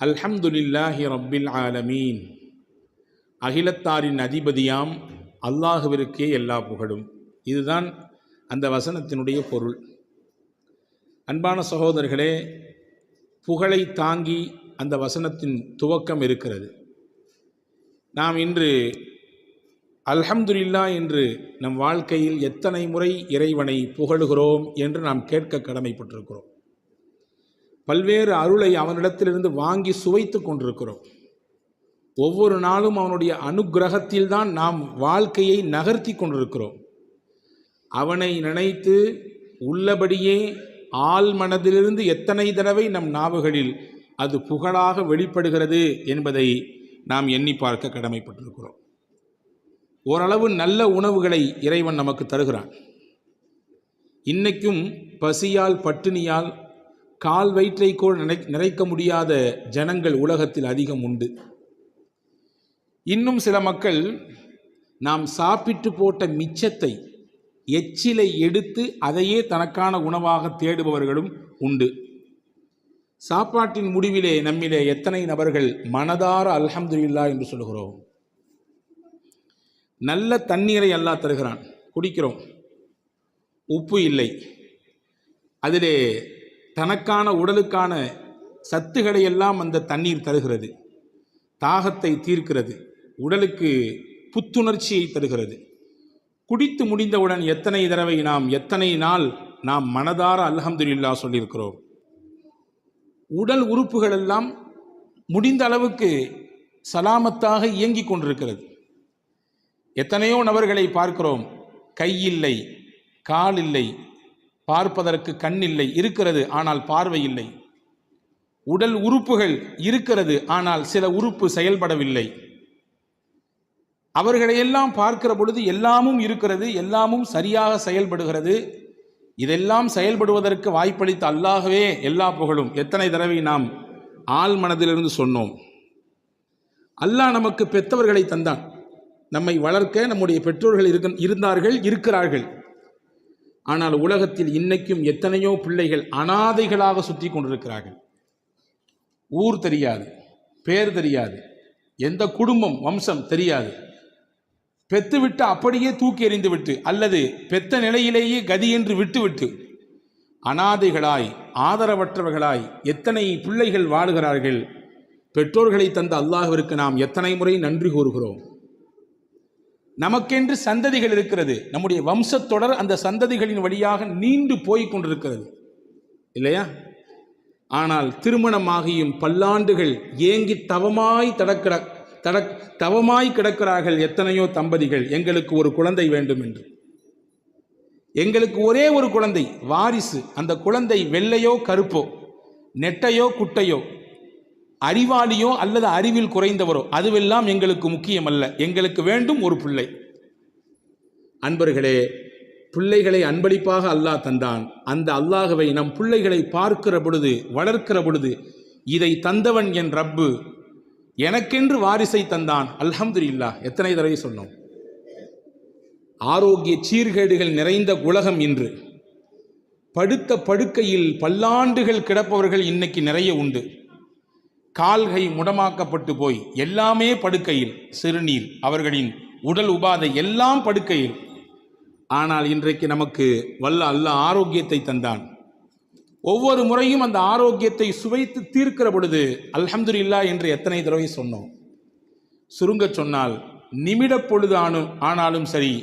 அல்ஹம்துலில்லாஹி ரப்பில் ஆலமீன். அகிலத்தாரின் அதிபதியாம் அல்லாஹுவிற்கே எல்லா புகழும். இதுதான் அந்த வசனத்தினுடைய பொருள். அன்பான சகோதரர்களே, புகழை தாங்கி அந்த வசனத்தின் துவக்கம் இருக்கிறது. நாம் இன்று அல்ஹம்துலில்லாஹ் என்று நம் வாழ்க்கையில் எத்தனை முறை இறைவனை புகழுகிறோம் என்று நாம் கேட்க கடமைப்பட்டிருக்கிறோம். பல்வேறு அருளை அவனிடத்திலிருந்து வாங்கி சுவைத்து கொண்டிருக்கிறோம். ஒவ்வொரு நாளும் அவனுடைய அனுக்கிரகத்தில்தான் நாம் வாழ்க்கையை நகர்த்தி கொண்டிருக்கிறோம். அவனை நினைத்து உள்ளபடியே ஆள் மனதிலிருந்து எத்தனை தடவை நம் நாவுகளில் அது புகழாக வெளிப்படுகிறது என்பதை நாம் எண்ணி பார்க்க கடமைப்பட்டிருக்கிறோம். ஓரளவு நல்ல உணவுகளை இறைவன் நமக்கு தருகிறான். இன்னைக்கும் பசியால் பட்டினியால் கால் வயிற்றைக்கோள் நிறைக்க முடியாத ஜனங்கள் உலகத்தில் அதிகம் உண்டு. இன்னும் சில மக்கள் நாம் சாப்பிட்டு போட்ட மிச்சத்தை எச்சிலை எடுத்து அதையே தனக்கான உணவாக தேடுபவர்களும் உண்டு. சாப்பாட்டின் முடிவிலே நம்மிலே எத்தனை நபர்கள் மனதார அல்ஹம்துலில்லாஹ் என்று சொல்கிறோம்? நல்ல தண்ணீரை அல்லாஹ் தருகிறான், குடிக்கிறோம். உப்பு இல்லை, அதிலே தனக்கான உடலுக்கான சத்துக்களை எல்லாம் அந்த தண்ணீர் தருகிறது. தாகத்தை தீர்க்கிறது, உடலுக்கு புத்துணர்ச்சியை தருகிறது. குடித்து முடிந்தவுடன் எத்தனை தடவை எத்தனை நாள் நாம் மனதார அல்ஹம்துலில்லாஹ் சொல்லியிருக்கிறோம். உடல் உறுப்புகள் எல்லாம் முடிந்த அளவுக்கு சலாமத்தாக இயங்கிக் கொண்டிருக்கிறது. எத்தனையோ நபர்களை பார்க்கிறோம், கை இல்லை, கால் இல்லை, பார்ப்பதற்கு கண் இல்லை, இருக்கிறது ஆனால் பார்வை இல்லை. உடல் உறுப்புகள் இருக்கிறது ஆனால் சில உறுப்பு செயல்படவில்லை. அவர்களையெல்லாம் பார்க்கிற பொழுது எல்லாமும் இருக்கிறது, எல்லாமும் சரியாக செயல்படுகிறது. இதெல்லாம் செயல்படுவதற்கு வாய்ப்பளித்த அல்லாஹ்வே எல்லா புகழும். எத்தனை தடவை நாம் ஆள் மனதிலிருந்து சொன்னோம். அல்லாஹ் நமக்கு பெற்றவர்களை தந்தான், நம்மை வளர்க்க நம்முடைய பெற்றோர்கள் இருந்தார்கள், இருக்கிறார்கள். ஆனால் உலகத்தில் இன்னைக்கும் எத்தனையோ பிள்ளைகள் அனாதைகளாக சுற்றி கொண்டிருக்கிறார்கள். ஊர் தெரியாது, பேர் தெரியாது, எந்த குடும்பம் வம்சம் தெரியாது. பெத்துவிட்டு அப்படியே தூக்கி எறிந்து விட்டு அல்லது பெத்த நிலையிலேயே கதி என்று விட்டுவிட்டு அனாதைகளாய் ஆதரவற்றவர்களாய் எத்தனை பிள்ளைகள் வாழுகிறார்கள். பெற்றோர்களை தந்த அல்லாஹ்விற்கு நாம் எத்தனை முறை நன்றி கூறுகிறோம். நமக்கென்று சந்ததிகள் இருக்கிறது, நம்முடைய வம்சத்தொடர் அந்த சந்ததிகளின் வழியாக நீண்டு போய் கொண்டிருக்கிறது இல்லையா? ஆனால் திருமணமாகியும் பல்லாண்டுகள் ஏங்கி தவமாய் கிடக்கிறார்கள் எத்தனையோ தம்பதிகள். எங்களுக்கு ஒரு குழந்தை வேண்டும் என்று, எங்களுக்கு ஒரே ஒரு குழந்தை வாரிசு. அந்த குழந்தை வெள்ளையோ கருப்போ, நெட்டையோ குட்டையோ, அறிவாளியோ அல்லது அறிவில் குறைந்தவரோ, அதுவெல்லாம் எங்களுக்கு முக்கியமல்ல. எங்களுக்கு வேண்டும் ஒரு பிள்ளை. அன்பர்களே, பிள்ளைகளை அன்பளிப்பாக அல்லாஹ் தந்தான். அந்த அல்லாஹ்வை நம் பிள்ளைகளை பார்க்கிற பொழுது, வளர்க்கிற பொழுது, இதை தந்தவன் என் ரப்பு, எனக்கென்று வாரிசை தந்தான், அல்ஹம்துலில்லாஹ் எத்தனை தடவை சொன்னோம். ஆரோக்கிய சீர்கேடுகள் நிறைந்த உலகம் இன்று. படுத்த படுக்கையில் பல்லாண்டுகள் கிடப்பவர்கள் இன்னைக்கு நிறைய உண்டு. கால்கை முடமாக்கப்பட்டு போய் எல்லாமே படுக்கையில், சிறுநீர், அவர்களின் உடல் உபாதை எல்லாம் படுக்கையில். ஆனால் இன்றைக்கு நமக்கு வல்ல அல்லாஹ் ஆரோக்கியத்தை தந்தான். ஒவ்வொரு முறையும் அந்த ஆரோக்கியத்தை சுவைத்து தீர்க்கிற பொழுது அல்ஹம்துலில்லாஹ் என்று எத்தனை தடவை சொன்னோம். சுருங்க சொன்னால் நிமிட பொழுது ஆனாலும் சரி,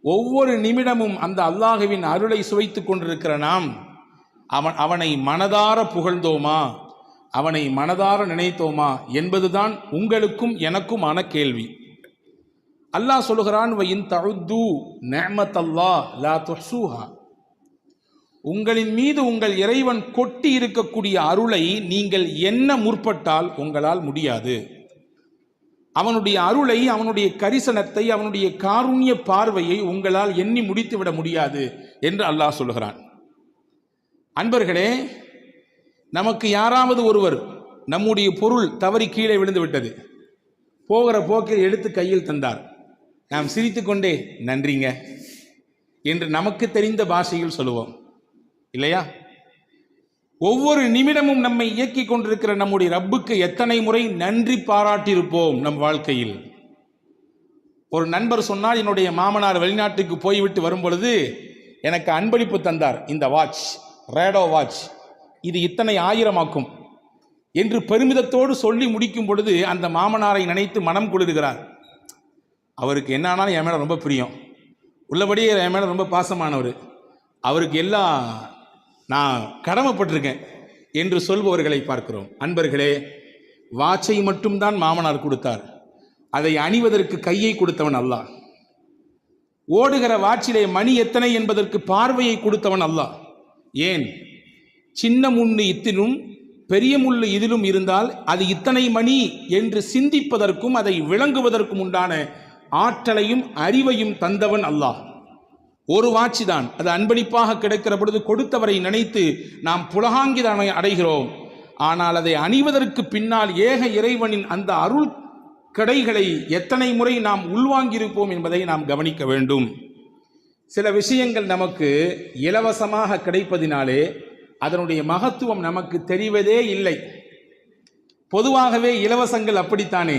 ஒவ்வொரு நிமிடமும் அந்த அல்லாஹ்வின் அருளை சுவைத்து கொண்டிருக்கிற நாம் அவனை மனதார புகழ்ந்தோமா, அவனை மனதார நினைத்தோமா என்பதுதான் உங்களுக்கும் எனக்குமான கேள்வி. அல்லாஹ் சொல்கிறான், வஇன் தஉது நிஅமத்தல்லாஹ் லா துஹ்ஸூஹா. உங்களின் மீது உங்கள் இறைவன் கொட்டி இருக்கக்கூடிய அருளை நீங்கள் எண்ண முற்பட்டால் உங்களால் முடியாது. அவனுடைய அருளை, அவனுடைய கரிசனத்தை, அவனுடைய காருண்ய பார்வையை உங்களால் எண்ணி முடித்துவிட முடியாது என்று அல்லாஹ் சொல்கிறான். அன்பர்களே, நமக்கு யாராவது ஒருவர் நம்முடைய பொருள் தவறி கீழே விழுந்து விட்டது, போகிற போக்கில் எடுத்து கையில் தந்தார். நாம் சிரித்துக்கொண்டே நன்றிங்க என்று நமக்கு தெரிந்த பாஷையில் சொல்லுவோம் இல்லையா? ஒவ்வொரு நிமிடமும் நம்மை இயக்கிக் கொண்டிருக்கிற நம்முடைய ரப்புக்கு எத்தனை முறை நன்றி பாராட்டியிருப்போம் நம் வாழ்க்கையில். ஒரு நண்பர் சொன்னால், என்னுடைய மாமனார் வெளிநாட்டுக்கு போய்விட்டு வரும் பொழுது எனக்கு அன்பளிப்பு தந்தார், இந்த வாட்ச், ரேடோ வாட்ச், இது இத்தனை ஆயிரமாக்கும் என்று பெருமிதத்தோடு சொல்லி முடிக்கும் பொழுது அந்த மாமனாரை நினைத்து மனம் குளிர்கிறார். அவருக்கு என்ன ஆனாலும் என் மேலே ரொம்ப பிரியம், உள்ளபடியே என் மேலே ரொம்ப பாசமானவர், அவருக்கு எல்லாம் நான் கடமைப்பட்டிருக்கேன் என்று சொல்பவர்களை பார்க்கிறோம். அன்பர்களே, வாட்சை மட்டும்தான் மாமனார் கொடுத்தார், அதை அணிவதற்கு கையை கொடுத்தவன் அல்லாஹ். ஓடுகிற வாட்சிலே மணி எத்தனை என்பதற்கு பார்வையை கொடுத்தவன் அல்லாஹ். ஏன், சின்ன முள்ளு இத்திலும் பெரிய முள்ளு இதிலும் இருந்தால் அது இத்தனை மணி என்று சிந்திப்பதற்கும் அதை விளங்குவதற்கும் உண்டான ஆற்றலையும் அறிவையும் தந்தவன் அல்லாஹ். ஒரு வாட்சி தான், அது அன்பளிப்பாக கிடைக்கிற பொழுது கொடுத்தவரை நினைத்து நாம் புலகாங்கிதனை அடைகிறோம். ஆனால் அதை அணிவதற்கு பின்னால் ஏக இறைவனின் அந்த அருள் கடைகளை எத்தனை முறை நாம் உள்வாங்கியிருப்போம் என்பதை நாம் கவனிக்க வேண்டும். சில விஷயங்கள் நமக்கு இலவசமாக கிடைப்பதினாலே அதனுடைய மகத்துவம் நமக்கு தெரிவதே இல்லை. பொதுவாகவே இலவசங்கள் அப்படித்தானே,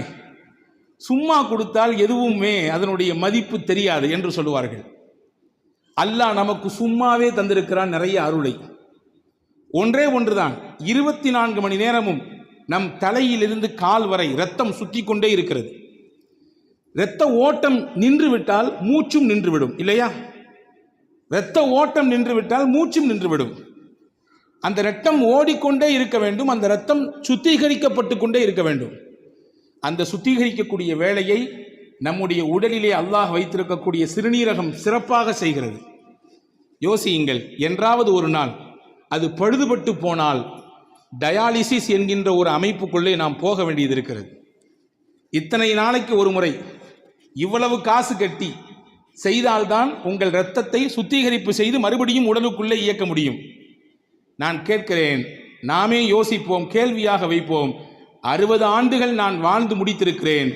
சும்மா கொடுத்தால் எதுவுமே அதனுடைய மதிப்பு தெரியாது என்று சொல்லுவார்கள். அல்லாஹ் நமக்கு சும்மாவே தந்திருக்கிறான் நிறைய அருளை. ஒன்றே ஒன்றுதான், 24 மணி நேரமும் நம் தலையிலிருந்து கால் வரை இரத்தம் சுற்றி கொண்டே இருக்கிறது. இரத்த ஓட்டம் நின்றுவிட்டால் மூச்சும் நின்றுவிடும், இல்லையா? இரத்த ஓட்டம் நின்றுவிட்டால் மூச்சும் நின்றுவிடும். அந்த இரத்தம் ஓடிக்கொண்டே இருக்க வேண்டும், அந்த இரத்தம் சுத்திகரிக்கப்பட்டு கொண்டே இருக்க வேண்டும். அந்த சுத்திகரிக்கக்கூடிய வேலையை நம்முடைய உடலிலே அல்லாஹ் வைத்திருக்கக்கூடிய சிறுநீரகம் சிறப்பாக செய்கிறது. யோசியுங்கள், என்றாவது ஒரு நாள் அது பழுதுபட்டு போனால் டயாலிசிஸ் என்கின்ற ஒரு அமைப்புக்குள்ளே நாம் போக வேண்டியது இருக்கிறது. இத்தனை நாளைக்கு ஒரு முறை இவ்வளவு காசு கட்டி செய்தால்தான் உங்கள் இரத்தத்தை சுத்திகரிப்பு செய்து மறுபடியும் உடலுக்குள்ளே இயக்க முடியும். நான் கேட்கிறேன், நாமே யோசிப்போம், கேள்வியாக வைப்போம். 60 ஆண்டுகள் நான் வாழ்ந்து முடித்திருக்கிறேன்,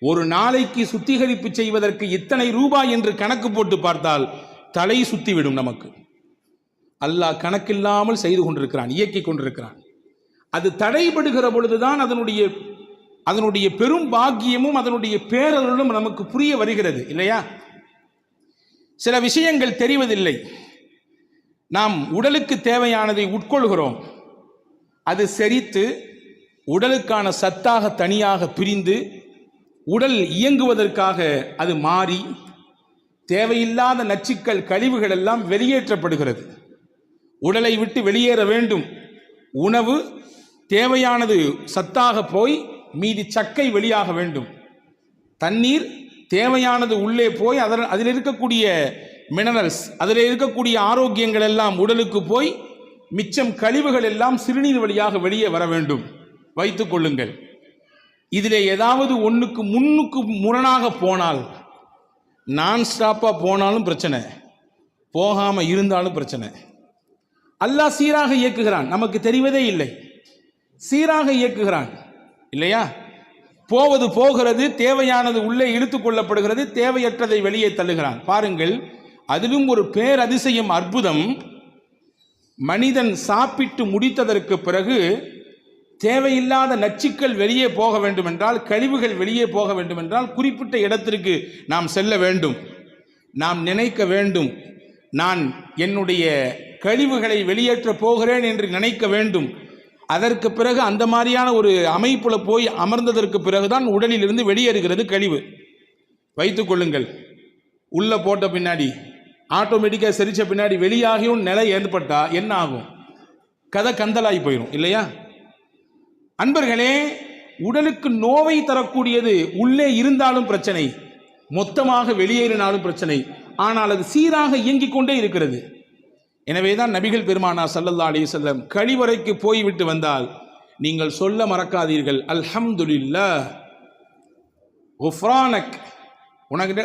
ஒரு நாளைக்கு சுத்திகரிப்பு செய்வதற்கு இத்தனை ரூபாய் என்று கணக்கு போட்டு பார்த்தால் தலை சுத்திவிடும் நமக்கு. அல்லாஹ் கணக்கில்லாமல் செய்து கொண்டிருக்கிறான், இயக்கி கொண்டிருக்கிறான். அது தடைபடுகிற பொழுதுதான் அதனுடைய பெரும் பாக்கியமும் அதனுடைய பேரருளும் நமக்கு புரிய வருகிறது, இல்லையா? சில விஷயங்கள் தெரிவதில்லை. நாம் உடலுக்கு தேவையானதை உட்கொள்கிறோம், அது செரித்து உடலுக்கான சத்தாக தனியாக பிரிந்து உடல் இயங்குவதற்காக அது மாறி தேவையில்லாத நச்சுக்கள் கழிவுகள் எல்லாம் வெளியேற்றப்படுகிறது. உடலை விட்டு வெளியேற வேண்டும். உணவு தேவையானது சத்தாக போய் மீதி சக்கை வெளியாக வேண்டும். தண்ணீர் தேவையானது உள்ளே போய் அதில் இருக்கக்கூடிய மினரல்ஸ், அதில் இருக்கக்கூடிய ஆரோக்கியங்கள் எல்லாம் உடலுக்கு போய் மிச்சம் கழிவுகள் எல்லாம் சிறுநீர் வழியாக வெளியே வர வேண்டும். வைத்துக் கொள்ளுங்கள், இதில் ஏதாவது ஒன்றுக்கு முன்னுக்கு முரணாக போனால், நான் ஸ்டாப்பாக போனாலும் பிரச்சனை, போகாமல் இருந்தாலும் பிரச்சனை. அல்லாஹ் சீராக இயக்குகிறான், நமக்கு தெரிவதே இல்லை. சீராக இயக்குகிறான், இல்லையா? போவது போகிறது, தேவையானது உள்ளே இழுத்து கொள்ளப்படுகிறது, தேவையற்றதை வெளியே தள்ளுகிறான். பாருங்கள், அதிலும் ஒரு பேரதிசயம், அற்புதம். மனிதன் சாப்பிட்டு முடித்ததற்கு பிறகு தேவையில்லாத நச்சுக்கள் வெளியே போக வேண்டும் என்றால், கழிவுகள் வெளியே போக வேண்டும் என்றால், குறிப்பிட்ட இடத்திற்கு நாம் செல்ல வேண்டும். நாம் நினைக்க வேண்டும், நான் என்னுடைய கழிவுகளை வெளியேற்ற போகிறேன் என்று நினைக்க வேண்டும். அதற்கு பிறகு அந்த மாதிரியான ஒரு அமைப்புல போய் அமர்ந்ததற்கு பிறகுதான் உடலிலிருந்து வெளியேறுகிறது கழிவு. வைத்துக் கொள்ளுங்கள், உள்ள போட்ட பின்னாடி ஆட்டோமேட்டிக்காக செரிச்ச பின்னாடி வெளியாகியும் நிலை ஏற்பட்டா என்ன ஆகும்? கதை கந்தலாகி போயிடும், இல்லையா? அன்பர்களே, உடலுக்கு நோவை தரக்கூடியது உள்ளே இருந்தாலும் பிரச்சனை, மொத்தமாக வெளியேறினாலும் பிரச்சனை. ஆனால் அது சீராக இயங்கிக் கொண்டே இருக்கிறது. எனவேதான் நபிகள் பெருமானார் ஸல்லல்லாஹு அலைஹி வஸல்லம் கழிவறைக்கு போய்விட்டு வந்தால் நீங்கள் சொல்ல மறக்காதீர்கள், அல்ஹம்துலில்லாஹ் குஃப்ரானக்,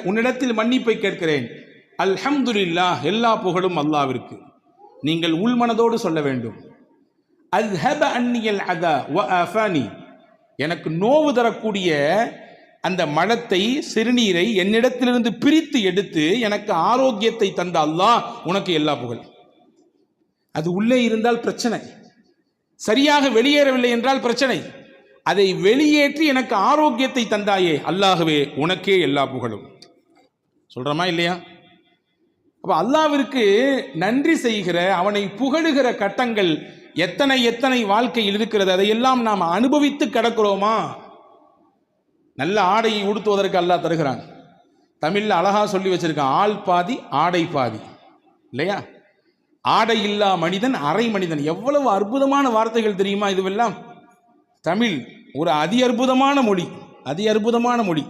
உன்னிடத்தில் மன்னிப்பை கேட்கிறேன், அல்ஹம்துலில்லாஹ், எல்லா புகழும் அல்லாஹ்விற்கு. நீங்கள் உள்மனதோடு சொல்ல வேண்டும். அஸ்ஹப அன்னியல் அதா வ ஆஃபானி, எனக்கு நோவு தரக்கூடிய அந்த மலத்தை, சிறுநீரை என்னிடத்திலிருந்து பிரித்து எடுத்து எனக்கு ஆரோக்கியத்தை தந்த அல்லாஹ், உனக்கு எல்லா புகழ். அது உள்ளே இருந்தால் பிரச்சனை, சரியாக வெளியேறவில்லை என்றால் பிரச்சனை. அதை வெளியேற்றி எனக்கு ஆரோக்கியத்தை தந்தாயே அல்லாஹ்வே, உனக்கே எல்லா புகழும். சொல்றோமா இல்லையா? அப்ப அல்லாஹ்விற்கு நன்றி செய்கிற, அவனை புகழுகிற கட்டங்கள் எத்தனை எத்தனை வாழ்க்கையில் இருக்கிறது. அதையெல்லாம் நாம் அனுபவித்து கிடக்கிறோமா? நல்ல ஆடையை உடுத்துவதற்கு அல்லாஹ் தருகிறான். தமிழ்ல அழகா சொல்லி வச்சிருக்கான், ஆள் பாதி ஆடை பாதி, இல்லையா? ஆடை இல்லா மனிதன் அரை மனிதன். எவ்வளவு அற்புதமான வார்த்தைகள் தெரியுமா இதுவெல்லாம்? தமிழ் ஒரு அதி அற்புதமான மொழி, அதி அற்புதமான மொழி.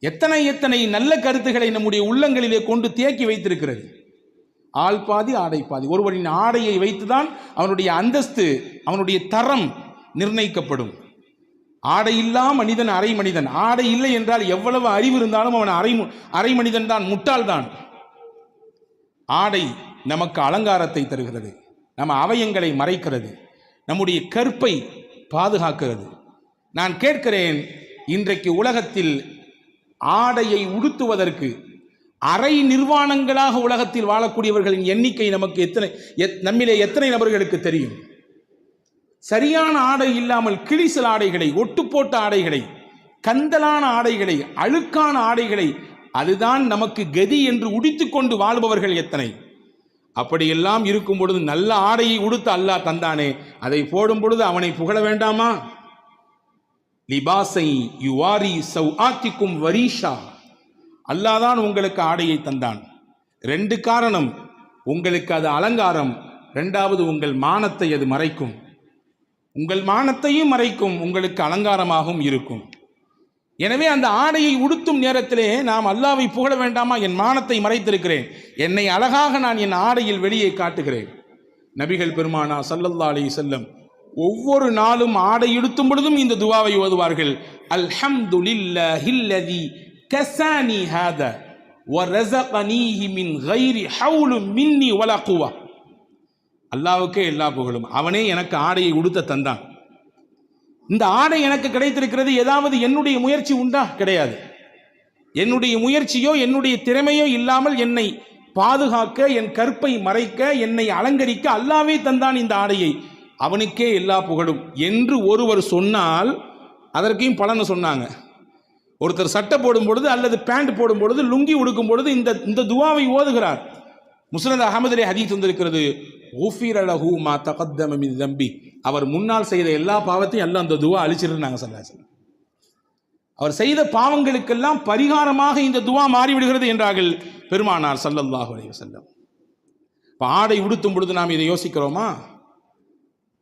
எத்தனை எத்தனை நல்ல கருத்துக்களை நம்முடைய உள்ளங்களிலே கொண்டு தேக்கி வைத்திருக்கிறது. ஆள் பாதி ஆடை பாதி. ஒருவரின் ஆடையை வைத்துதான் அவனுடைய அந்தஸ்து, அவனுடைய தரம் நிர்ணயிக்கப்படும். ஆடை இல்லா மனிதன் அரை மனிதன். ஆடை இல்லை என்றால் எவ்வளவு அறிவு இருந்தாலும் அவன் அரை மனிதன் தான், முட்டாள் தான். ஆடை நமக்கு அலங்காரத்தை தருகிறது, நம்ம அவயங்களை மறைக்கிறது, நம்முடைய கற்பை பாதுகாக்கிறது. நான் கேட்கிறேன், இன்றைக்கு உலகத்தில் ஆடையை உடுத்துவதற்கு அரை நிர்வாணங்களாக உலகத்தில் வாழக்கூடியவர்களின் எண்ணிக்கை நமக்கு நம்மிலே எத்தனை நபர்களுக்கு தெரியும்? சரியான ஆடை இல்லாமல் கிழிசல் ஆடைகளை, ஒட்டுப்போட்ட ஆடைகளை, கந்தலான ஆடைகளை, அழுக்கான ஆடைகளை, அதுதான் நமக்கு கதி என்று உடித்துக்கொண்டு வாழ்பவர்கள் எத்தனை? அப்படியெல்லாம் இருக்கும் பொழுது நல்ல ஆடையை உடுத்த அல்லாஹ் தந்தானே, அதை போடும் பொழுது அவனை புகழ வேண்டாமா? லிபாசை யுவாரி சௌஆத்திக்கும் வரீஷா. அல்லாஹ் தான் உங்களுக்கு ஆடையை தந்தான். 2 காரணம், உங்களுக்கு அது அலங்காரம், 2வது உங்கள் மானத்தை அது மறைக்கும். உங்கள் மானத்தையும் மறைக்கும், உங்களுக்கு அலங்காரமாகவும் இருக்கும். எனவே அந்த ஆடையை உடுத்தும் நேரத்திலே நாம் அல்லாஹ்வை புகழ வேண்டாமா? என் மானத்தை மறைத்திருக்கிறேன், என்னை அழகாக நான் என் ஆடையில் வெளியே காட்டுகிறேன். நபிகள் பெருமானா ஸல்லல்லாஹு அலைஹி வஸல்லம் ஒவ்வொரு நாளும் ஆடை உடுத்தும் பொழுதும் இந்த துஆவை ஓதுவார்கள். அல்ஹம்துலில்லாஹில்லதி கஸானி ஹாதா வ ரஸகனீஹி மின் கைரி ஹவுலும் மின்னி வலா குவா. அல்லாஹ்வுக்கே எல்லா புகழும், அவனே எனக்கு ஆடையை உடுத்த தந்தான். இந்த ஆடை எனக்கு கிடைத்திருக்கிறது, ஏதாவது என்னுடைய முயற்சி உண்டா? கிடையாது. என்னுடைய முயற்சியோ என்னுடைய திறமையோ இல்லாமல் என்னை பாதுகாக்க, என் கற்பை மறைக்க, என்னை அலங்கரிக்க அல்லாஹ்வே தந்தான் இந்த ஆடையை, அவனுக்கே எல்லா புகழும் என்று ஒருவர் சொன்னால் அதற்கையும் பலன்னு சொன்னாங்க. ஒருத்தர் சட்டை போடும் பொழுது அல்லது பேண்ட் போடும் பொழுது, லுங்கி உடுக்கும் பொழுது இந்த துஆவை ஓதுகிறார். முஸ்னத் அஹமதிலே ஹதீஸ் வந்திருக்கிறது, ஊஃபிர லஹு மா தகத்தம மின் தம்பி. அவர் முன்னால் செய்த எல்லா பாவத்தையும் எல்லாம் அந்த துஆ அழிச்சிருந்தாங்க ஸல்லல்லாஹு அலைஹி வஸல்லம். அவர் செய்த பாவங்களுக்கெல்லாம் பரிகாரமாக இந்த துஆ மாறிவிடுகிறது என்றார்கள் பெருமானார் ஸல்லல்லாஹு அலைஹி வஸல்லம். ஆடை உடுத்தும் பொழுது நாம் இதை யோசிக்கிறோமா?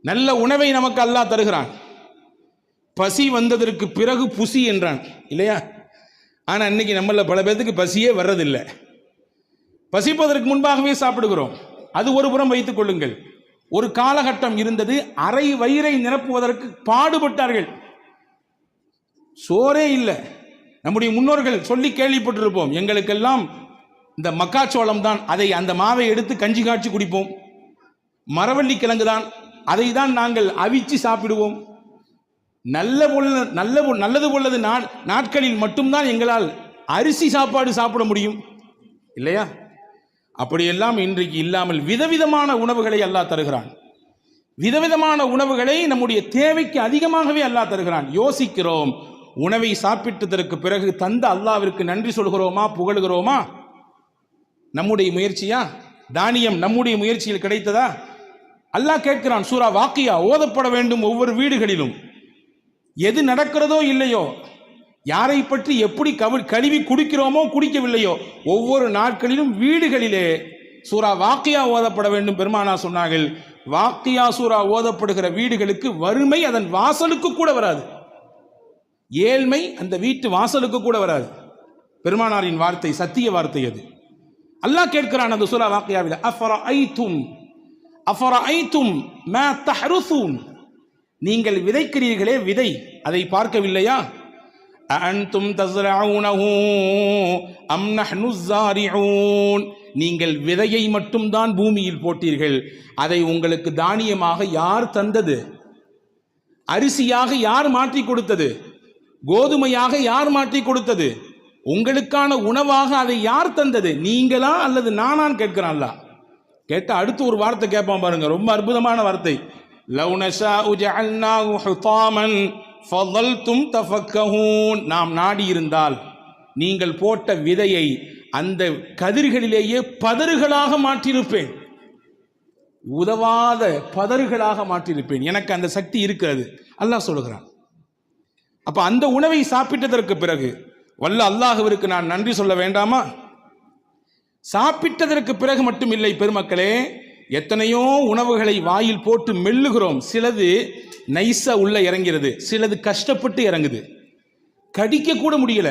நல்ல உணவை நமக்கு அல்லாஹ் தருகிறான். பசி வந்ததற்கு பிறகு புசி என்றான், இல்லையா? ஆனால் இன்னைக்கு நம்மள பல பேருக்கு பசியே வர்றதில்லை. பசிப்பதற்கு முன்பாகவே சாப்பிடுகிறோம். அது ஒரு புறம் வைத்துக் கொள்ளுங்கள். ஒரு காலகட்டம் இருந்தது, அரை வயிறை நிரப்புவதற்கு பாடுபட்டார்கள். சோறே இல்லை. நம்முடைய முன்னோர்கள் சொல்லி கேள்விப்பட்டிருப்போம், எங்களுக்கெல்லாம் இந்த மக்காச்சோளம் தான், அந்த மாவை எடுத்து கஞ்சி காய்ச்சி குடிப்போம். மரவள்ளி கிழங்கு தான், அதை தான் நாங்கள் அவிச்சு சாப்பிடுவோம். நல்லது போலது நாட்களில் மட்டும்தான் எங்களால் அரிசி சாப்பாடு சாப்பிட முடியும், இல்லையா? அப்படியெல்லாம் இன்றைக்கு இல்லாமல் விதவிதமான உணவுகளை அல்லாஹ் தருகிறான். விதவிதமான உணவுகளை நம்முடைய தேவைக்கு அதிகமாகவே அல்லாஹ் தருகிறான். யோசிக்கிறோம், உணவை சாப்பிட்டதற்கு பிறகு தந்த அல்லாஹ்விற்கு நன்றி சொல்கிறோமா, புகழுகிறோமா? நம்முடைய முயற்சியா? தானியம் நம்முடைய முயற்சியில் கிடைத்ததா? அல்லாஹ் கேட்கிறான், சூரா வாக்கியா ஓதப்பட வேண்டும் ஒவ்வொரு வீடுகளிலும். எது நடக்கிறதோ இல்லையோ, யாரை பற்றி எப்படி கழுவி குடிக்கிறோமோ குடிக்கவில்லையோ, ஒவ்வொரு நாட்களிலும் வீடுகளிலே சூரா வாக்கியா ஓதப்பட வேண்டும். பெருமானா சொன்னார்கள், வாக்கியா சூரா ஓதப்படுகிற வீடுகளுக்கு வறுமை அதன் வாசலுக்கு கூட வராது, ஏழ்மை அந்த வீட்டு வாசலுக்கு கூட வராது. பெருமானாரின் வார்த்தை, சத்திய வார்த்தை அது. அல்லாஹ் கேட்கிறான் அந்த சூரா வாக்கியாவில், அஃபரஐதும் மா தஹ்ருஸூன், நீங்கள் விதைக்கிறீர்களே விதை, அதை பார்க்கவில்லையா? அன்தும் தஸ்ரஊனஹு அம் நஹ்னு ஸாரிஊன், நீங்கள் விதையை மட்டும்தான் பூமியில் போட்டீர்கள், அதை உங்களுக்கு தானியமாக யார் தந்தது? அரிசியாக யார் மாற்றி கொடுத்தது? கோதுமையாக யார் மாற்றி கொடுத்தது? உங்களுக்கான உணவாக அதை யார் தந்தது? நீங்களா அல்லது நானான்னு கேட்கிறான் அல்லாஹ். கேட்ட அடுத்து ஒரு வார்த்தை கேட்பான் பாருங்க, ரொம்ப அற்புதமான வார்த்தை. லவ் நஷாஉ ஜஅல்னாஹு ஹுதாமன் ஃபதல்தும் தஃபக்கஹூன். நாம் நாடி இருந்தால் நீங்கள் போட்ட விதையை அந்த கதிர்களிலேயே பதறுகளாக மாற்றியிருப்பேன், உதவாத பதறுகளாக மாற்றியிருப்பேன். எனக்கு அந்த சக்தி இருக்கிறது அல்லாஹ் சொல்லுகிறான். அப்ப அந்த உணவை சாப்பிட்டதற்கு பிறகு வல்ல அல்லாஹ்விற்கு நான் நன்றி சொல்ல வேண்டாமா? சாப்பிட்டதற்கு பிறகு மட்டும் இல்லை பெருமக்களே, எத்தனையோ உணவுகளை வாயில் போட்டு மெல்லுகிறோம். சிலது நைஸா உள்ள இறங்கிறது, சிலது கஷ்டப்பட்டு இறங்குது, கடிக்க கூட முடியல,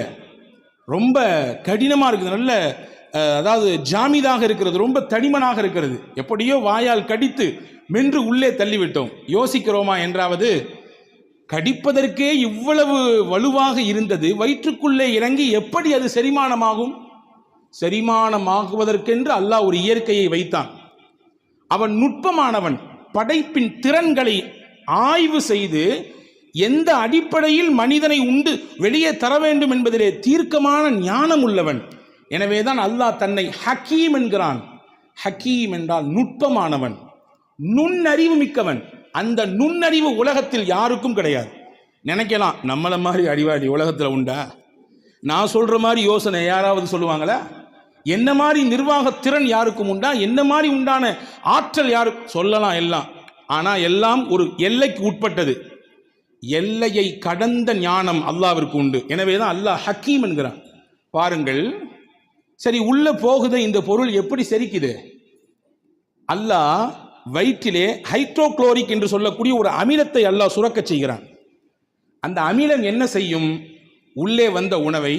ரொம்ப கடினமா இருக்குது, நல்ல அதாவது ஜாமீதாக இருக்கிறது, ரொம்ப தடிமனாக இருக்கிறது. எப்படியோ வாயால் கடித்து மென்று உள்ளே தள்ளிவிட்டோம். யோசிக்கிறோமா என்றாவது? கடிப்பதற்கே இவ்வளவு வலுவாக இருந்தது, வயிற்றுக்குள்ளே இறங்கி எப்படி அது செரிமானமாகும்? செரிமானமாகுவதற்கென்று அல்லாஹ் ஒரு இயற்கையை வைத்தான். அவன் நுட்பமானவன். படைப்பின் திறன்களை ஆய்வு செய்து எந்த அடிப்படையில் மனிதனை உண்டு வெளியே தர வேண்டும் என்பதிலே தீர்க்கமான ஞானம் உள்ளவன். எனவேதான் அல்லாஹ் தன்னை ஹக்கீம் என்கிறான். ஹக்கீம் என்றால் நுட்பமானவன், நுண்ணறிவு மிக்கவன். அந்த நுண்ணறிவு உலகத்தில் யாருக்கும் கிடையாது. நினைக்கலாம் நம்மளை மாதிரி அறிவாளி உலகத்தில் உண்டா? நான் சொல்ற மாதிரி யோசனை யாராவது சொல்லுவாங்களா? என்ன மாதிரி நிர்வாக திறன் யாருக்கும் உண்டா? என்ன மாதிரி உண்டான ஆற்றல் யாருக்கு சொல்லலாம்? எல்லாம். ஆனால் எல்லாம் ஒரு எல்லைக்கு உட்பட்டது. எல்லையை கடந்த ஞானம் அல்லாஹ்விற்கு உண்டு. எனவே தான் அல்லாஹ் ஹக்கீம் என்கிறான். பாருங்கள், சரி உள்ள போகுது இந்த பொருள் எப்படி செரிக்குது? அல்லாஹ் வயிற்றிலே ஹைட்ரோக்ளோரிக் என்று சொல்லக்கூடிய ஒரு அமிலத்தை அல்லாஹ் சுரக்க செய்கிறான். அந்த அமிலம் என்ன செய்யும்? உள்ளே வந்த உணவை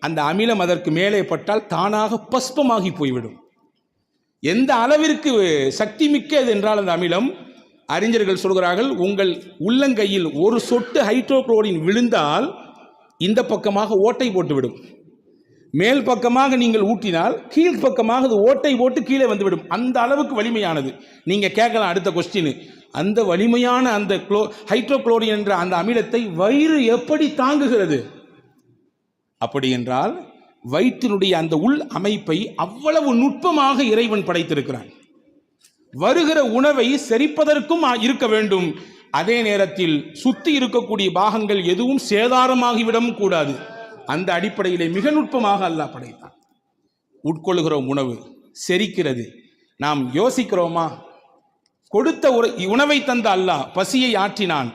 அந்த அமிலம் அதற்கு மேலே பட்டால் தானாக பஸ்பமாகி போய்விடும். எந்த அளவிற்கு சக்தி மிக்கது என்றால் அந்த அமிலம், அறிஞர்கள் சொல்கிறார்கள், உங்கள் உள்ளங்கையில் ஒரு சொட்டு ஹைட்ரோக்ளோரின் விழுந்தால் இந்த பக்கமாக ஓட்டை போட்டுவிடும். மேல் பக்கமாக நீங்கள் ஊட்டினால் கீழ் பக்கமாக அது ஓட்டை போட்டு கீழே வந்துவிடும். அந்த அளவுக்கு வலிமையானது. நீங்க கேட்கலாம் அடுத்த கொஸ்டின், அந்த வலிமையான அந்த ஹைட்ரோக்ளோரின் என்ற அந்த அமிலத்தை வயிறு எப்படி தாங்குகிறது? அப்படி என்றால் வயிற்றினுடைய அந்த உள் அமைப்பை அவ்வளவு நுட்பமாக இறைவன் படைத்திருக்கிறான். வருகிற உணவை செரிப்பதற்கும் இருக்க வேண்டும். அதே நேரத்தில் சுத்தி இருக்கக்கூடிய பாகங்கள் எதுவும் சேதாரமாகிவிடவும் கூடாது. அந்த அடிப்படையிலே மிக நுட்பமாக அல்லாஹ் படைத்தான். உட்கொள்கிற உணவு செரிக்கிறது. நாம் யோசிக்கிறோமா? கொடுத்த உணவை தந்த அல்லாஹ் பசியை ஆற்றினான்,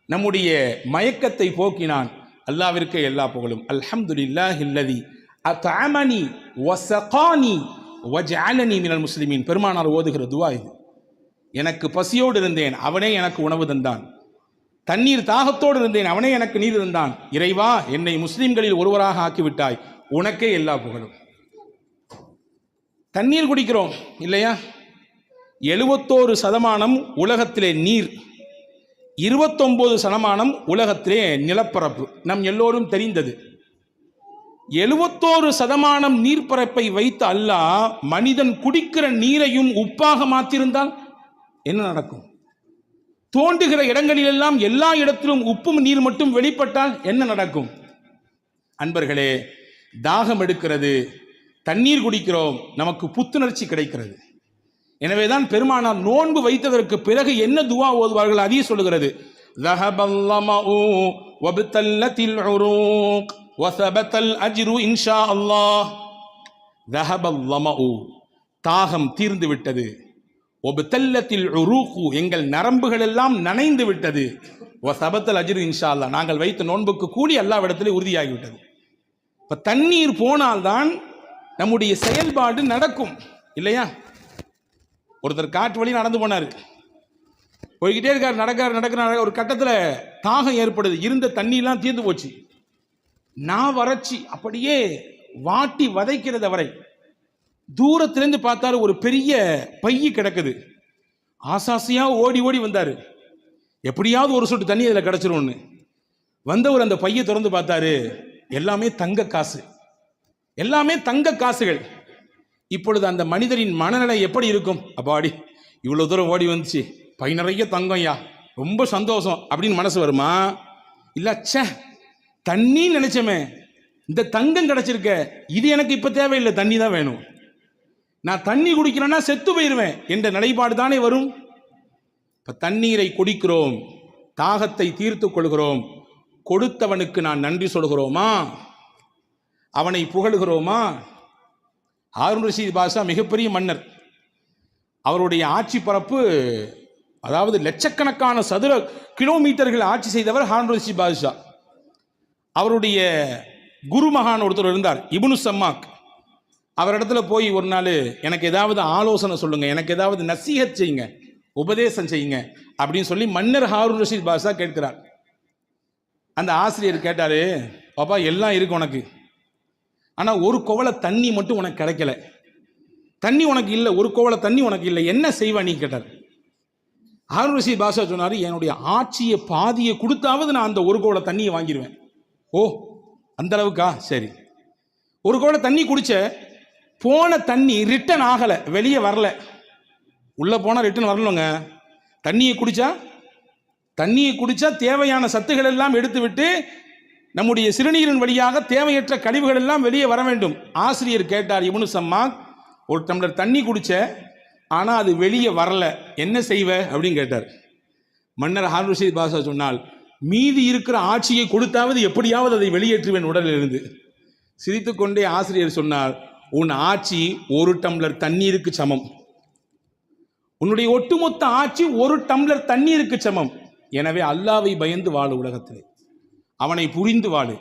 நம்முடைய மயக்கத்தை போக்கினான். அல்லாஹ்விற்கு எல்லா புகழும். அல்ஹம்துலில்லாஹில்லதி அத்அமனி வஸகானி வஜஅலனி மினல் முஸ்லிமீன். பெருமானார் ஓதுகிற துஆ இது. எனக்கு பசியோடு இருந்தேன், அவனே எனக்கு உணவு தந்தான். தண்ணீர் தாகத்தோடு இருந்தேன், அவனே எனக்கு நீர் தந்தான். இறைவா, என்னை முஸ்லிம்களில் ஒருவராக ஆக்கிவிட்டாய், உனக்கே எல்லா புகழும். தண்ணீர் குடிக்கிறோம் இல்லையா? 71% உலகத்திலே நீர், 29% உலகத்திலே நிலப்பரப்பு. நம் எல்லோரும் தெரிந்தது. 71% நீர்ப்பரப்பை வைத்து அல்லாஹ் மனிதன் குடிக்கிற நீரையும் உப்பாக மாற்றிருந்தால் என்ன நடக்கும்? தோண்டுகிற இடங்களிலெல்லாம் எல்லா இடத்திலும் உப்பும் நீர் மட்டும் வெளிப்பட்டால் என்ன நடக்கும்? அன்பர்களே, தாகம் எடுக்கிறது, தண்ணீர் குடிக்கிறோம், நமக்கு புத்துணர்ச்சி கிடைக்கிறது. எனவேதான் பெருமானார் நோன்பு வைத்ததற்கு பிறகு என்ன துஆ ஓதுவார்கள்? அதையே சொல்லுகிறது. ذهبالظمأ وابتلت العروق وثبت الأجر إن شاء الله. ذهب الظمأ, தாகம் தீர்ந்து விட்டது. ஒபுத்தல்லத்தில் உரூகு, எங்கள் நரம்புகள் எல்லாம் நனைந்து விட்டது. வசபத்தல் அஜ்ரு இன்ஷா அல்லாஹ், நாங்கள் வைத்த நோன்புக்கு கூலி அல்லாஹ்விடத்திலே உறுதியாகிவிட்டது. இப்போ தண்ணீர் போனால்தான் நம்முடைய செயல்பாடு நடக்கும் இல்லையா? ஒருத்தர் காட்டு வழி நடந்து போனார், போய்கிட்டே இருக்கார், நடக்கிற ஒரு கட்டத்தில் தாகம் ஏற்படுது. இருந்த தண்ணியெல்லாம் தீர்ந்து போச்சு. நான் வறட்சி அப்படியே வாட்டி வதைக்கிறது. அவரை தூரத்திலிருந்து பார்த்தாரு, ஒரு பெரிய பைய கிடக்குது. ஆசாசியா ஓடி ஓடி வந்தாரு, எப்படியாவது ஒரு சொட்டு தண்ணி அதில் கிடச்சிரும்னு. வந்தவர் அந்த பையை திறந்து பார்த்தாரு, எல்லாமே தங்க காசு, எல்லாமே தங்க காசுகள். இப்பொழுது அந்த மனிதரின் மனநிலை எப்படி இருக்கும்? அப்பாடி, இவ்வளோ தூரம் ஓடி வந்துச்சு, பை நிறைய தங்கம்யா, ரொம்ப சந்தோஷம் அப்படின்னு மனசு வருமா? இல்லை, ச்சே தண்ணி நினைச்சமே, இந்த தங்கம் கிடைச்சிருக்க, இது எனக்கு இப்போ தேவையில்லை, தண்ணி தான் வேணும், நான் தண்ணி குடிக்கிறேன்னா செத்து போயிடுவேன் என்ற நிலைப்பாடு தானே வரும். இப்போ தண்ணீரை குடிக்கிறோம், தாகத்தை தீர்த்து கொள்கிறோம், கொடுத்தவனுக்கு நான் நன்றி சொல்கிறோமா? அவனை புகழுகிறோமா? ஹாரூன் ரஷீத் பாஷா மிகப்பெரிய மன்னர். அவருடைய ஆட்சி பரப்பு, அதாவது லட்சக்கணக்கான சதுர கிலோமீட்டர்கள் ஆட்சி செய்தவர் ஹாரூன் ரஷீத் பாஷா. அவருடைய குருமகான் ஒருத்தர் இருந்தார், இப்னு சம்மாக். அவரிடத்துல போய் ஒரு நாள், எனக்கு ஏதாவது ஆலோசனை சொல்லுங்க, எனக்கு ஏதாவது நசீஹத் செய்யுங்க, உபதேசம் செய்யுங்க அப்படின்னு சொல்லி மன்னர் ஹாரூன் ரஷீத் பாஷா கேட்கிறார். அந்த ஆசிரியர் கேட்டாரு, பாப்பா எல்லாம் இருக்கு உனக்கு, ஆனால் ஒரு குவளை தண்ணி மட்டும் உனக்கு கிடைக்கல, தண்ணி உனக்கு இல்லை, ஒரு குவளை தண்ணி உனக்கு இல்லை, என்ன செய்வா நீ கேட்டார். ஹாரூன் ரஷீத் பாஷா சொன்னார், என்னுடைய ஆட்சியை பாதியை கொடுத்தாவது நான் அந்த ஒரு குவளை தண்ணியை வாங்கிடுவேன். ஓ அந்த அளவுக்கா, சரி. ஒரு குவளை தண்ணி குடிச்ச, போன தண்ணி ரிட்டர்ன் ஆகலை, வெளியே வரல. உள்ளே போனால் ரிட்டர்ன் வரலங்க. தண்ணியை குடிச்சா தேவையான சத்துக்கள் எல்லாம் எடுத்து விட்டு நம்முடைய சிறுநீரின் வழியாக தேவையற்ற கழிவுகள் எல்லாம் வெளியே வர வேண்டும். ஆசிரியர் கேட்டார், இப்னு சம்மாக், ஒரு டம்ளர் தண்ணி குடிச்ச, ஆனால் அது வெளியே வரல, என்ன செய்வ அப்படின்னு கேட்டார். மன்னர் ஹாரூன் ரஷீத் பாஷா சொன்னால், மீதி இருக்கிற ஆட்சியை கொடுத்தாவது எப்படியாவது அதை வெளியேற்றுவேன் உடலில் இருந்து. சிரித்துக்கொண்டே ஆசிரியர் சொன்னார், உன் ஆட்சி ஒரு டம்ளர் தண்ணீருக்கு சமம், உன்னுடைய ஒட்டுமொத்த ஆட்சி ஒரு டம்ளர் தண்ணீருக்கு சமம். எனவே அல்லாவை பயந்து வாழு, உலகத்திலே அவனை புரிந்து வாழு.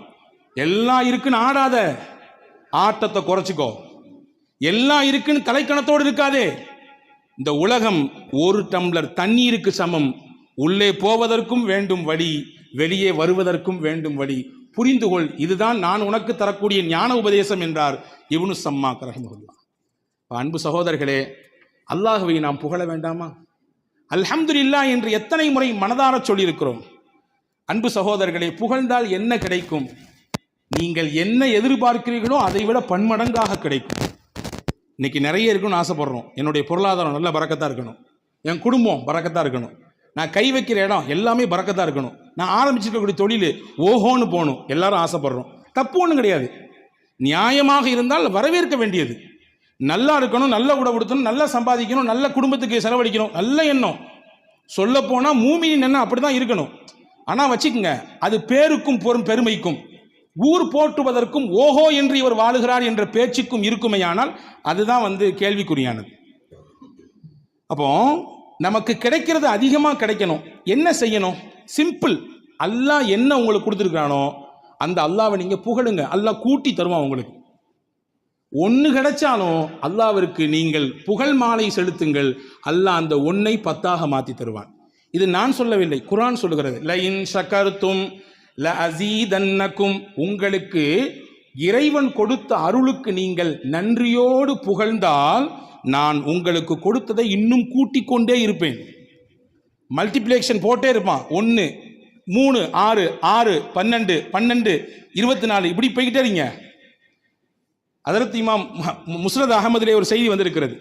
எல்லாம் இருக்குன்னு ஆடாத, ஆட்டத்தை குறைச்சிக்கோ. எல்லாம் இருக்குன்னு தலைக்கணத்தோடு இருக்காதே. இந்த உலகம் ஒரு டம்ளர் தண்ணீருக்கு சமம். உள்ளே போவதற்கும் வேண்டும் வழி, வெளியே வருவதற்கும் வேண்டும் வழி. புரிந்து கொள், இதுதான் நான் உனக்கு தரக்கூடிய ஞான உபதேசம் என்றார் இப்னு சம்மாக் ரஹ்மத்துல்லாஹ். அன்பு சகோதரர்களே, அல்லாஹ்வை நாம் புகழ வேண்டாமா? அல்ஹம்துலில்லாஹ் என்று எத்தனை முறை மனதார சொல்லியிருக்கிறோம். அன்பு சகோதரர்களே, புகழ்ந்தால் என்ன கிடைக்கும்? நீங்கள் என்ன எதிர்பார்க்கிறீர்களோ அதை விட பன்மடங்காக கிடைக்கும். இன்னைக்கு நிறைய இருக்குன்னு ஆசைப்படுறோம். என்னுடைய பொருளாதாரம் நல்ல பரக்கத்தாக இருக்கணும், என் குடும்பம் பரக்கத்தாக இருக்கணும், நான் கை வைக்கிற இடம் எல்லாமே பரக்கத்தாக இருக்கணும், நான் ஆரம்பிச்சிருக்கக்கூடிய தொழில் ஓஹோன்னு போகணும், எல்லாரும் ஆசைப்படுறோம். தப்பு ஒன்றும் கிடையாது. நியாயமாக இருந்தால் வரவேற்க வேண்டியது. நல்லா இருக்கணும், நல்ல உடை உடுத்தணும், நல்லா சம்பாதிக்கணும், நல்ல குடும்பத்துக்கு செலவழிக்கணும், நல்ல எண்ணம். சொல்ல போனால் மூமியின் எண்ணம் அப்படி தான் இருக்கணும். ஆனால் வச்சுக்கோங்க, அது பேருக்கும் பெருமைக்கும், ஊர் போற்றுவதற்கும் ஓஹோ என்று இவர் வாழுகிறார் என்ற பேச்சுக்கும் இருக்குமையானால் அதுதான் கேள்விக்குறியானது. அப்போ நமக்கு கிடைக்கிறது அதிகமாக கிடைக்கணும். என்ன செய்யணும்? சிம்பிள். அல்லாஹ் என்ன உங்களுக்கு கொடுத்துருக்கானோ அந்த அல்லாவை நீங்கள் புகழுங்க, அல்லாஹ் கூட்டி தருவான் உங்களுக்கு. ஒன்று கிடைச்சாலும் அல்லாவிற்கு நீங்கள் புகழ் மாலை செலுத்துங்கள், அல்லாஹ் அந்த ஒன்றை 10ஆக மாற்றி தருவான். இது நான் சொல்லவில்லை, குர்ஆன் சொல்லுகிறது. லஇன் ஷகர்தும் லஅஸீதன்னகும், உங்களுக்கு இறைவன் கொடுத்த அருளுக்கு நீங்கள் நன்றியோடு புகழ்ந்தால் நான் உங்களுக்கு கொடுத்ததை இன்னும் கூட்டிக் கொண்டே இருப்பேன். மல்டிப்ளிகேஷன் போட்டே இருப்பான். 1 3 6 6 12 12 24 இப்படி போய்கிட்டே இருங்க. ஹஜ்ரத் இமாம் முஸ்னத் அஹமதிலே ஒரு செய்தி வந்திருக்கிறது.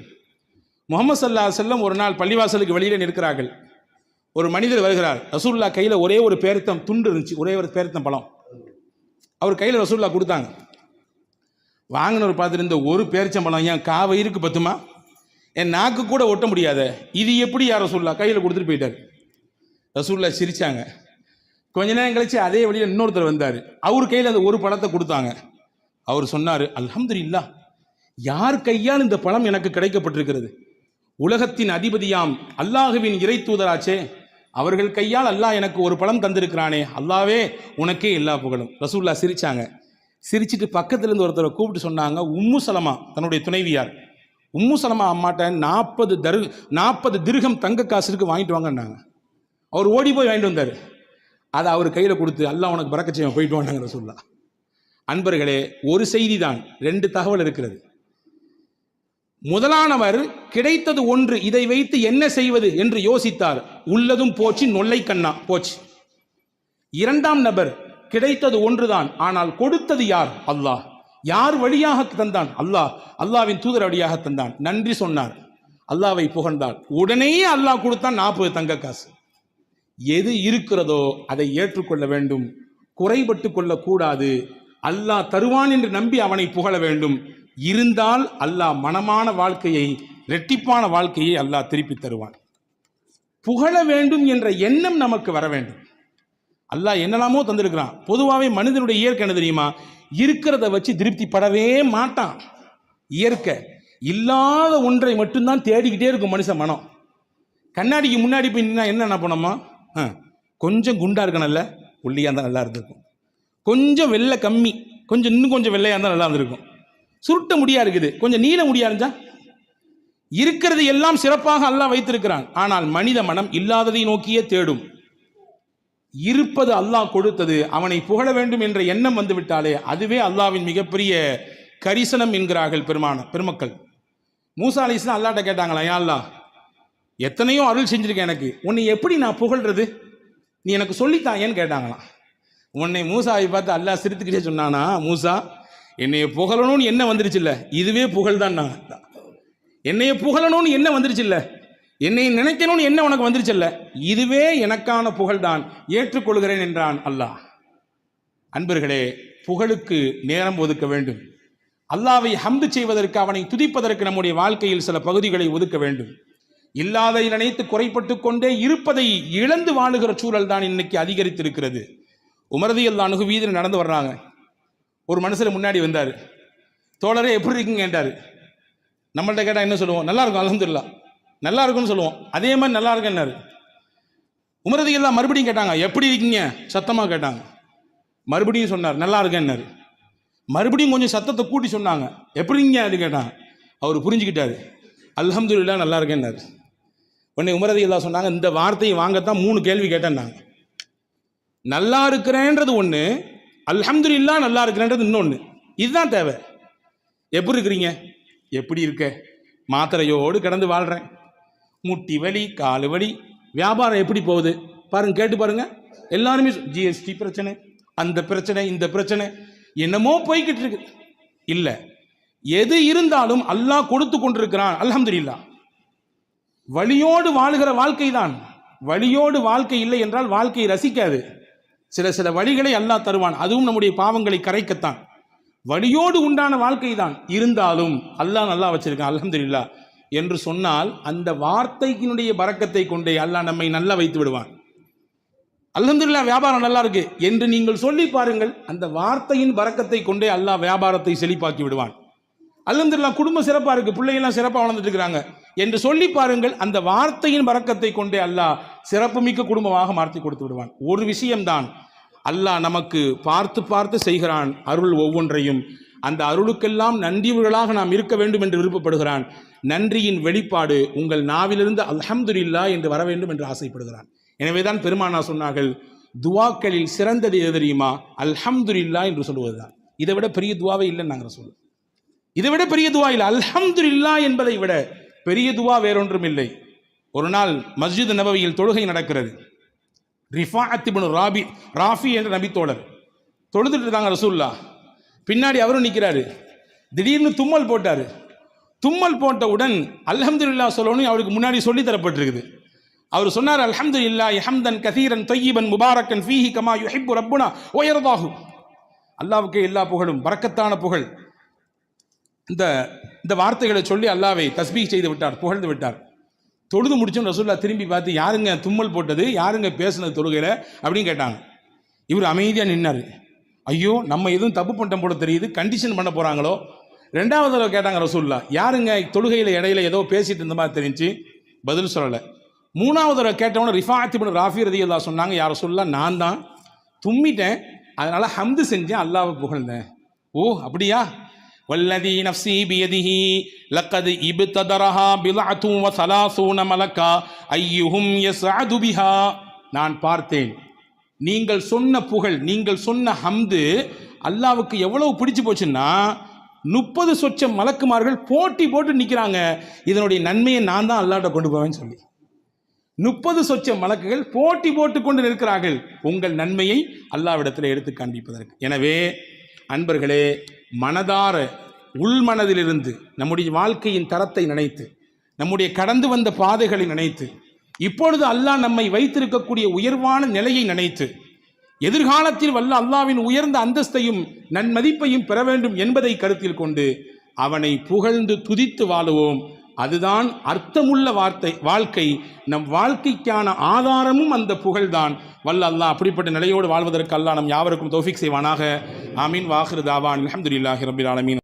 முஹம்மது ஸல்லல்லாஹு அலைஹி வஸல்லம் ஒரு நாள் பள்ளிவாசலுக்கு வெளியில நிற்கிறார்கள். ஒரு மனிதர் வருகிறார். ரசூலுல்லாஹ் கையில் ஒரே ஒரு பேரித்தம் துண்டு இருந்துச்சு, ஒரே ஒரு பேரித்தம் பழம். அவர் கையில் ரசூலுல்லாஹ் கொடுத்தாங்க. வாங்கினவர் பார்த்துட்டு, இந்த ஒரு பேரிச்சம்பழம் ஏன் காவயிருக்கு பத்துமா, என் நாக்கு கூட ஒட்ட முடியாத, இது எப்படி யார் ரசூலுல்லாஹ் கையில் கொடுத்துட்டு போயிட்டார். ரசூலுல்லாஹ் சிரிச்சாங்க. கொஞ்ச நேரம் கழிச்சு அதே வழியில் இன்னொருத்தர் வந்தார். அவர் கையில் அந்த ஒரு பழத்தை கொடுத்தாங்க. அவர் சொன்னார், அல்ஹம்துலில்லாஹ், யார் கையால் இந்த பழம் எனக்கு கிடைக்கப்பட்டிருக்கிறது? உலகத்தின் அதிபதியாம் அல்லாஹுவின் இறை தூதராச்சே, அவர்கள் கையால் அல்லாஹ் எனக்கு ஒரு பழம் தந்திருக்கிறானே, அல்லாவே உனக்கே எல்லா புகழும். ரசூலுல்லாஹ் சிரிச்சாங்க. சிரிச்சிட்டு பக்கத்துல இருந்து ஒருத்தரை கூப்பிட்டு சொன்னாங்க, உம்மு சலமா, தன்னுடைய துணைவியார், உம்மு சலமா அம்மாட்ட 40 திர்ஹம் தங்க காசுக்கு வாங்கிட்டு வாங்கன்னாங்க. அவர் ஓடி போய் வாங்கிட்டு வந்தார். அதை அவர் கையில் கொடுத்து, அல்லாஹ் உனக்கு பரக்கத் செய்வான், போயிட்டு வாங்க ரசூலுல்லாஹ். அன்பர்களே, ஒரு செய்தி தான், 2 தகவல் இருக்கிறது. முதலானவர் கிடைத்தது ஒன்று, இதை வைத்து என்ன செய்வது என்று யோசித்தார். உள்ளதும் போச்சு, நொல்லை கண்ணா போச்சு. 2ஆம் நபர் கிடைத்தது ஒன்றுதான், ஆனால் கொடுத்தது யார்? அல்லாஹ். யார் வழியாக தந்தான்? அல்லாஹ். அல்லாஹ்வின் தூதர் வழியாக தந்தான். நன்றி சொன்னார், அல்லாஹ்வை புகழ்ந்தார். உடனே அல்லாஹ் கொடுத்தான் 40 தங்க காசு. எது இருக்கிறதோ அதை ஏற்றுக்கொள்ள வேண்டும், குறைபட்டு கொள்ளக்கூடாது. அல்லாஹ் தருவான் என்று நம்பி அவனை புகழ வேண்டும். இருந்தால் அல்லாஹ் மனமான வாழ்க்கையை, இரட்டிப்பான வாழ்க்கையை அல்லாஹ் திருப்பி தருவான். புகழ வேண்டும் என்ற எண்ணம் நமக்கு வர வேண்டும். அல்லாஹ் என்னெல்லாமோ தந்திருக்கிறான். பொதுவாகவே மனிதனுடைய இயற்கை என்ன தெரியுமா? இருக்கிறத வச்சு திருப்திப்படவே மாட்டான். இயற்கை இல்லாத ஒன்றை மட்டும்தான் தேடிக்கிட்டே இருக்கும் மனுஷன் மனம். கண்ணாடிக்கு முன்னாடி போய் நின்னா என்ன பண்ணோமா? கொஞ்சம் குண்டா இருக்கணும்ல, ஒல்லியாக இருந்தால் நல்லா இருந்திருக்கும். கொஞ்சம் வெள்ளை கம்மி, கொஞ்சம் இன்னும் கொஞ்சம் வெள்ளையாக இருந்தால் நல்லா இருந்திருக்கும். சுருட்ட முடியா இருக்குது, கொஞ்சம் நீள முடியா இருந்தா. இருக்கிறது எல்லாம் சிறப்பாக அல்லாஹ் வைத்திருக்கிறான். ஆனால் மனித மனம் இல்லாததை நோக்கியே தேடும். இருப்பது அல்லாஹ் கொடுத்தது, அவனை புகழ வேண்டும் என்ற எண்ணம் வந்து விட்டாலே அதுவே அல்லாஹ்வின் மிகப்பெரிய கரிசனம் என்கிறார்கள் பெருமக்கள். மூசா அலைஹிஸ்ஸலாம் அல்லாஹ்ட்ட கேட்டாங்களா, யா அல்லாஹ், எத்தனையோ அருள் செஞ்சிருக்கேன், எனக்கு உன்னை எப்படி நான் புகழ்றது, நீ எனக்கு சொல்லித்தாயேன்னு கேட்டாங்களாம். உன்னை மூசாவை பார்த்து அல்லாஹ் சிரித்துக்கிட்டே சொன்னானா, மூசா என்னைய புகழணும்னு என்ன வந்துருச்சு இல்லை, இதுவே புகழ் தான். என்னைய புகழணும்னு என்ன வந்துருச்சு இல்லை, என்னை நினைக்கணும்னு என்ன உனக்கு வந்துருச்சல்ல, இதுவே எனக்கான புகழ்தான், ஏற்றுக்கொள்கிறேன் என்றான் அல்லாஹ். அன்பர்களே, புகழுக்கு நேரம் ஒதுக்க வேண்டும். அல்லாஹ்வை ஹம்து செய்வதற்கு, அவனை துதிப்பதற்கு நம்முடைய வாழ்க்கையில் சில பகுதிகளை ஒதுக்க வேண்டும். இல்லாதை நினைத்து குறைப்பட்டு கொண்டே இருப்பதை இழந்து வாழுகிற சூழல் தான் இன்னைக்கு அதிகரித்திருக்கிறது. உமர் ரலியல்லாஹு அன்ஹு வீதியில் நடந்து வர்றாங்க. ஒரு மனுஷர் முன்னாடி வந்தார். தோழரே எப்படி இருக்கீங்க கேட்டார். நம்மள்ட்ட கேட்டால் என்ன சொல்லுவோம்? நல்லா இருக்கும் அல்ஹம்துலில்லாஹ், நல்லா இருக்குன்னு சொல்லுவோம். அதே மாதிரி நல்லா இருக்குன்னாரு. உமர் ரலியல்லாஹு மறுபடியும் கேட்டாங்க, எப்படி இருக்கீங்க சத்தமாக கேட்டாங்க. மறுபடியும் சொன்னார், நல்லா இருக்கேன்னாரு. மறுபடியும் கொஞ்சம் சத்தத்தை கூட்டி சொன்னாங்க, எப்படிங்க அது கேட்டாங்க. அவர் புரிஞ்சுக்கிட்டாரு, அல்ஹம்துலில்லாஹ் நல்லா இருக்கேன்னாரு. உடனே உமர் ரலியல்லாஹு சொன்னாங்க, இந்த வார்த்தையை வாங்கத்தான் 3 கேள்வி கேட்டேன்னாங்க. நல்லா இருக்கிறேன்றது ஒன்று, அல்ஹம்துலில்லாஹ் நல்லா இருக்கிறேன்றது இன்னொன்று. இதுதான் தேவை. எப்படி இருக்கிறீங்க? எப்படி இருக்க? மாத்திரையோடு கிடந்து வாழ்கிறேன், முட்டி வலி, காலு வலி, வியாபாரம் எப்படி போகுது பாருங்க, கேட்டு பாருங்க. எல்லாருமே ஜிஎஸ்டி பிரச்சனை, அந்த பிரச்சனை, இந்த பிரச்சனை, என்னமோ போய்கிட்டு இருக்கு. இல்லை, எது இருந்தாலும் அல்லாஹ் கொடுத்து கொண்டிருக்கிறான், அல்ஹம்துலில்லாஹ். வலியோடு வாழுகிற வாழ்க்கை தான். வலியோடு வாழ்க்கை இல்லை என்றால் வாழ்க்கையை ரசிக்காது. சில வழிகளை அல்லாஹ் தருவான், அதுவும் நம்முடைய பாவங்களை கரைக்கத்தான். வலியோடு உண்டான வாழ்க்கை தான் இருந்தாலும் அல்லாஹ் நல்லா வச்சிருக்கான் அல்ஹம்துலில்லாஹ் என்று சொன்னால், அந்த வார்த்தையினுடைய பரக்கத்தை கொண்டே அல்லாஹ் நம்மை நல்லா வைத்து விடுவான். அல்ஹம்துலில்லாஹ் வியாபாரம் நல்லா இருக்கு என்று நீங்கள் சொல்லி பாருங்கள், அந்த வார்த்தையின் பரக்கத்தை கொண்டே அல்லாஹ் வியாபாரத்தை செழிப்பாக்கி விடுவான். அல்ஹம்துலில்லாஹ் குடும்பம் சிறப்பாக இருக்கு, பிள்ளைகள்லாம் சிறப்பாக வளர்ந்துட்டு இருக்கிறாங்க என்று சொல்லி பாருங்கள், அந்த வார்த்தையின் பரக்கத்தை கொண்டே அல்லாஹ் சிறப்புமிக்க குடும்பமாக மாற்றி கொடுத்து விடுவான். ஒரு விஷயம்தான், அல்லாஹ் நமக்கு பார்த்து பார்த்து செய்கிறான் அருள் ஒவ்வொன்றையும். அந்த அருளுக்கெல்லாம் நன்றிகளாக நாம் இருக்க வேண்டும் என்று விருப்பப்படுகிறான். நன்றியின் வெளிப்பாடு உங்கள் நாவிலிருந்து அல்ஹம்துலில்லாஹ் என்று வர வேண்டும் என்று ஆசைப்படுகிறான். எனவேதான் பெருமானா சொன்னார்கள், துவாக்களில் சிறந்தது எது தெரியுமா? அல்ஹம்துலில்லாஹ் என்று சொல்லுவதுதான். இதை விட பெரிய துவாவே இல்லைன்னு நாங்கள் சொல்லுவோம். இதை விட பெரிய துவா இல்லை. அல்ஹம்துலில்லாஹ் என்பதை விட பெரிய துவா வேறொன்றும் இல்லை. ஒரு நாள் மஸ்ஜித் நபவியில் தொழுகை நடக்கிறது. ரிஃபாஅத் இப்னு ராஃபி என்ற நபித்தோழர் தொழுதுட்டு இருக்காங்க. ரசூலுல்லாஹ் பின்னாடி அவரும் நிற்கிறாரு. திடீர்னு தும்மல் போட்டார். தும்மல் போட்டவுடன் அல்ஹம்துலில்லாஹ் சொல்லணும் அவருக்கு முன்னாடி சொல்லி தரப்பட்டிருக்குது. அவர் சொன்னார், அல்ஹம்துலில்லாஹ் ஹம்தன் கதீரன் தய்யிபன் முபாரக்கன் ஃபீஹி கமா யுஹிப்பு ரப்புனா வ யர்தாஹு. அல்லாஹ்வுக்கே எல்லா புகழும், பரக்கத்தான புகழ். இந்த வார்த்தைகளை சொல்லி அல்லாஹ்வை தஸ்பீஹ் செய்து விட்டார், புகழ்ந்து விட்டார். தொழுது முடிச்சோம் ரசூலுல்லாஹ் திரும்பி பார்த்து, யாருங்க தும்மல் போட்டது, யாருங்க பேசுனது தொழுகையில் அப்படின்னு கேட்டாங்க. இவர் அமைதியாக நின்னார். ஐயோ நம்ம எதுவும் தப்பு பண்ணிட்டோம் போல தெரியுது, கண்டிஷன் பண்ண போகிறாங்களோ. 2வது தடவை கேட்டாங்க ரசூலுல்லாஹ், யாருங்க தொழுகையில் இடையில ஏதோ பேசிட்டு இருந்த மாதிரி தெரிஞ்சு, பதில் சொல்லலை. 3வது தடவை கேட்டவன ரிஃபாஅத் இப்னு ராஃபி ரலியல்லாஹு சொன்னாங்க, யார் ரசூலுல்லாஹ் நான் தான் தும்மிட்டேன், அதனால ஹம்து செஞ்சேன், அல்லாஹ்வை புகழ்ந்தேன். ஓ அப்படியா? வல்லதி நஃப்ஸி பியதிஹி லக்கத் இப்ததரஹா பில்அத்து வ ஸலாஸூன மலக்கா அய்யுஹும் யஸ்அது பிஹா. நான் பார்த்தேன், நீங்கள் சொன்ன புகழ், நீங்கள் சொன்ன ஹம்து அல்லாஹ்வுக்கு எவ்வளவு பிடிச்சு போச்சுன்னா 30 சொச்சம் மலக்குமார்கள் போட்டி போட்டு நிற்கிறாங்க, இதனுடைய நன்மையை நான் தான் அல்லாஹ்ட்ட கொண்டு போவேன்னு சொல்லி. 30 சொச்சம் மலக்குகள் போட்டி போட்டு கொண்டு நிற்கிறார்கள் உங்கள் நன்மையை அல்லாஹ்விடத்தில் எடுத்து காண்பிப்பதற்கு. எனவே அன்பர்களே, மனதார உள்மனதிலிருந்து நம்முடைய வாழ்க்கையின் தரத்தை நினைத்து, நம்முடைய கடந்து வந்த பாதைகளை நினைத்து, இப்பொழுது அல்லாஹ் நம்மை வைத்திருக்கக்கூடிய உயர்வான நிலையை நினைத்து, எதிர்காலத்தில் வல்ல அல்லாஹ்வின் உயர்ந்த அந்தஸ்தையும் நன்மதிப்பையும் பெற வேண்டும் என்பதை கருத்தில் கொண்டு அவனை புகழ்ந்து துதித்து வாழுவோம். அதுதான் அர்த்தமுள்ள வாழ்க்கை. நம் வாழ்க்கைக்கான ஆதாரமும் அந்த புகழ்தான். வல்ல அல்லாஹ் அப்படிப்பட்ட நிலையோடு வாழ்வதற்கு அல்லாஹ் நம் யாவருக்கும் தௌஃபீக் செய்வானாக. ஆமீன். வாஹிரு தாவான் அல்ஹம்துலில்லாஹி ரப்பில் ஆலமீன்.